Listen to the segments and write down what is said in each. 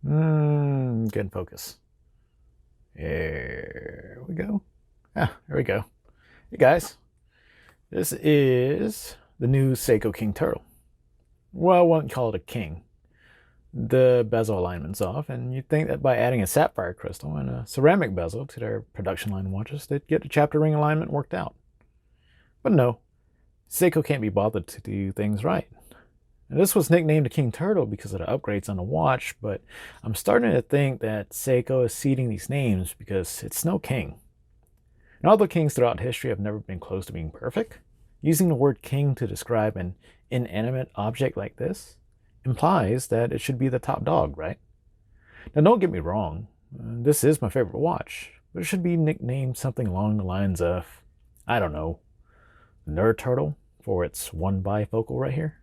Get in focus. There we go. Ah, there we go. Hey guys, this is the new Seiko King Turtle. Well, I won't call it a king. The bezel alignment's off, and you'd think that by adding a sapphire crystal and a ceramic bezel to their production line watches, they'd get the chapter ring alignment worked out. But no, Seiko can't be bothered to do things right. And this was nicknamed the King Turtle because of the upgrades on the watch, but I'm starting to think that Seiko is seeding these names because it's no king. And although kings throughout history have never been close to being perfect, using the word king to describe an inanimate object like this implies that it should be the top dog, right? Now don't get me wrong, this is my favorite watch, but it should be nicknamed something along the lines of, I don't know, Nerd Turtle for its one bifocal right here.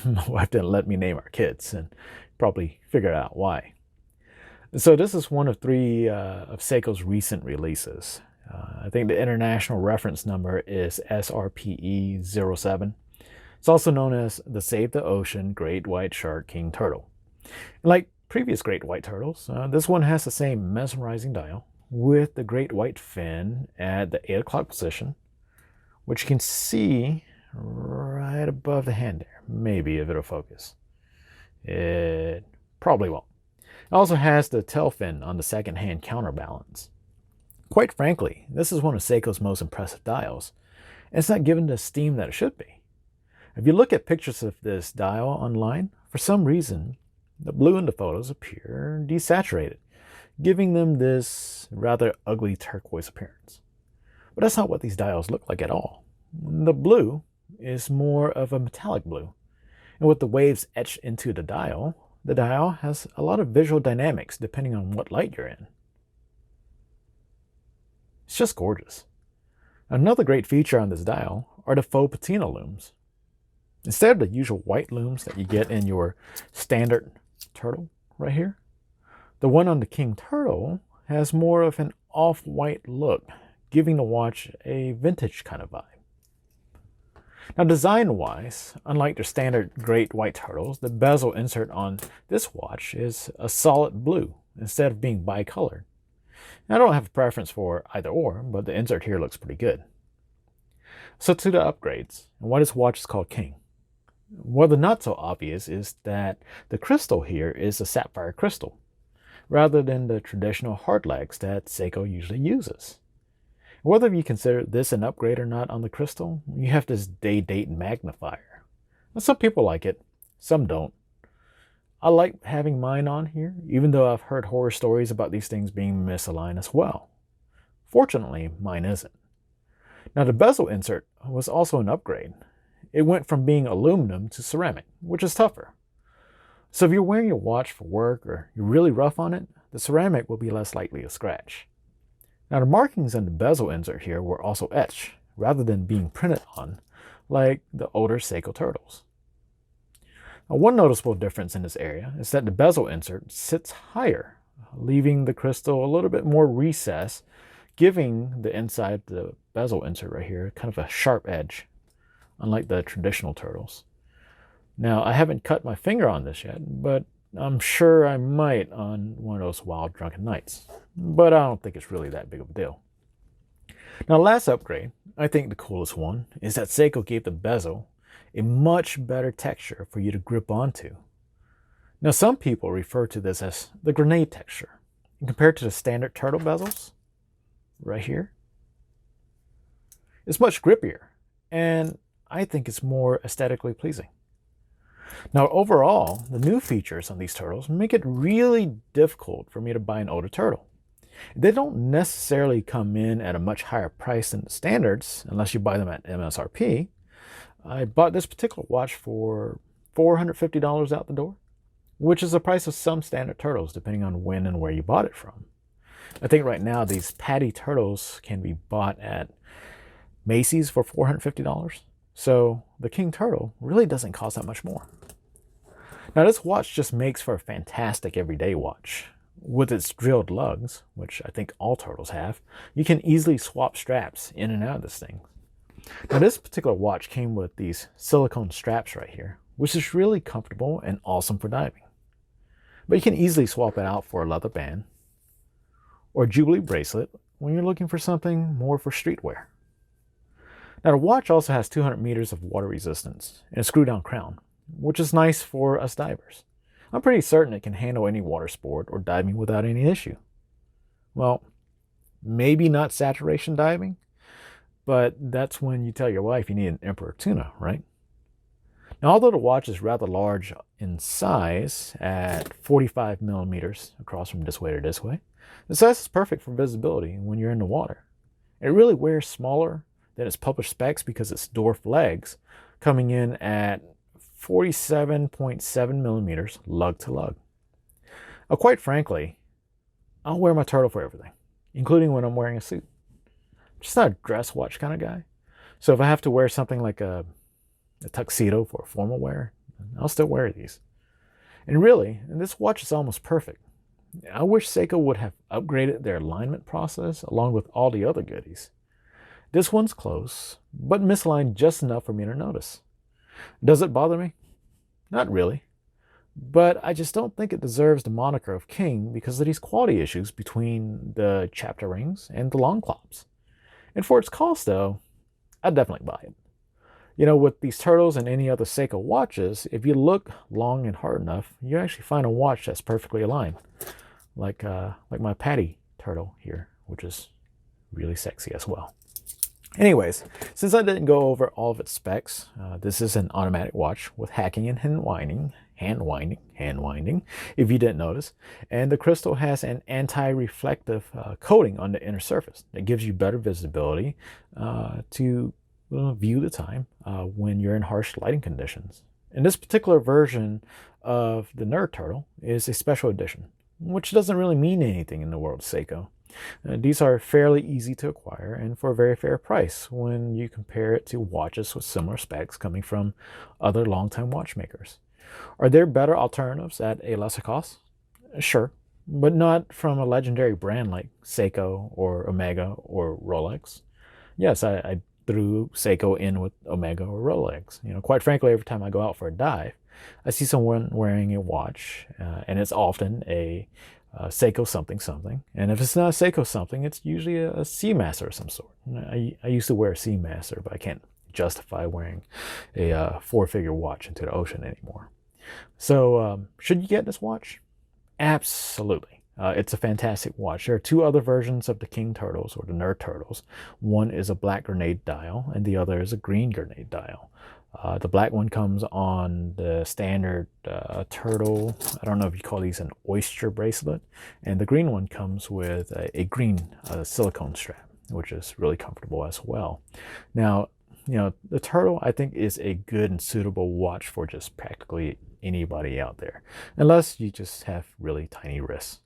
My wife didn't let me name our kids, and probably figured out why. So this is one of three of Seiko's recent releases. I think the international reference number is SRPE07. It's also known as the Save the Ocean Great White Shark King Turtle. Like previous great white turtles, this one has the same mesmerizing dial with the great white fin at the 8 o'clock position, which you can see right above the hand there. Maybe if it'll focus. It probably won't. It also has the tail fin on the second hand counterbalance. Quite frankly, this is one of Seiko's most impressive dials, and it's not given the esteem that it should be. If you look at pictures of this dial online, for some reason, the blue in the photos appear desaturated, giving them this rather ugly turquoise appearance. But that's not what these dials look like at all. The blue is more of a metallic blue, and with the waves etched into the dial has a lot of visual dynamics depending on what light you're in. It's just gorgeous. Another great feature on this dial are the faux patina looms. Instead of the usual white looms that you get in your standard turtle right here, the one on the King Turtle has more of an off-white look, giving the watch a vintage kind of vibe. Now design-wise, unlike their standard great white turtles, the bezel insert on this watch is a solid blue instead of being bicolored. Now, I don't have a preference for either or, but the insert here looks pretty good. So to the upgrades, and why this watch is called King. Well, the not so obvious is that the crystal here is a sapphire crystal, rather than the traditional hard legs that Seiko usually uses. Whether you consider this an upgrade or not on the crystal, you have this day-date magnifier. Now, some people like it, some don't. I like having mine on here, even though I've heard horror stories about these things being misaligned as well. Fortunately, mine isn't. Now the bezel insert was also an upgrade. It went from being aluminum to ceramic, which is tougher. So if you're wearing your watch for work or you're really rough on it, the ceramic will be less likely to scratch. Now the markings on the bezel insert here were also etched, rather than being printed on, like the older Seiko turtles. Now, one noticeable difference in this area is that the bezel insert sits higher, leaving the crystal a little bit more recessed, giving the inside of the bezel insert right here kind of a sharp edge, unlike the traditional turtles. Now, I haven't cut my finger on this yet, but I'm sure I might on one of those wild drunken nights. But I don't think it's really that big of a deal. Now, last upgrade, I think the coolest one, is that Seiko gave the bezel a much better texture for you to grip onto. Now, some people refer to this as the grenade texture. And compared to the standard turtle bezels, right here, it's much grippier, and I think it's more aesthetically pleasing. Now, overall, the new features on these turtles make it really difficult for me to buy an older turtle. They don't necessarily come in at a much higher price than the standards, unless you buy them at MSRP. I bought this particular watch for $450 out the door, which is the price of some standard turtles, depending on when and where you bought it from. I think right now these patty turtles can be bought at Macy's for $450. So the King Turtle really doesn't cost that much more. Now this watch just makes for a fantastic everyday watch. With its drilled lugs, which I think all turtles have, you can easily swap straps in and out of this thing. Now this particular watch came with these silicone straps right here, which is really comfortable and awesome for diving. But you can easily swap it out for a leather band or Jubilee bracelet when you're looking for something more for streetwear. Now the watch also has 200 meters of water resistance and a screw down crown, which is nice for us divers. I'm pretty certain it can handle any water sport or diving without any issue. Well, maybe not saturation diving, but that's when you tell your wife you need an emperor tuna, right? Now, although the watch is rather large in size at 45 millimeters across from this way to this way, the size is perfect for visibility when you're in the water. It really wears smaller than its published specs because it's dwarf legs, coming in at 47.7 millimeters lug to lug. Now, quite frankly, I'll wear my turtle for everything, including when I'm wearing a suit. I'm just not a dress watch kind of guy. So if I have to wear something like a tuxedo for formal wear, I'll still wear these. And really, this watch is almost perfect. I wish Seiko would have upgraded their alignment process along with all the other goodies. This one's close, but misaligned just enough for me to notice. Does it bother me? Not really. But I just don't think it deserves the moniker of king because of these quality issues between the chapter rings and the long clops. And for its cost, though, I'd definitely buy it. You know, with these turtles and any other Seiko watches, if you look long and hard enough, you actually find a watch that's perfectly aligned. Like my Patty turtle here, which is really sexy as well. Anyways, since I didn't go over all of its specs, this is an automatic watch with hacking and hand winding, if you didn't notice. And the crystal has an anti-reflective coating on the inner surface that gives you better visibility to view the time when you're in harsh lighting conditions. And this particular version of the Nerd Turtle is a special edition, which doesn't really mean anything in the world of Seiko. These are fairly easy to acquire and for a very fair price when you compare it to watches with similar specs coming from other long-time watchmakers. Are there better alternatives at a lesser cost? Sure, but not from a legendary brand like Seiko or Omega or Rolex. Yes, I threw Seiko in with Omega or Rolex. You know, quite frankly, every time I go out for a dive, I see someone wearing a watch, and it's often a Seiko something something, and if it's not a Seiko something, it's usually a Seamaster of some sort. I used to wear a Seamaster, but I can't justify wearing a four-figure watch into the ocean anymore. So should you get this watch? Absolutely. It's a fantastic watch. There are two other versions of the King Turtles or the Nerd Turtles. One is a black grenade dial and the other is a green grenade dial. The black one comes on the standard turtle. I don't know if you call these an oyster bracelet. And the green one comes with a green silicone strap, which is really comfortable as well. Now, you know, the turtle I think is a good and suitable watch for just practically anybody out there, unless you just have really tiny wrists.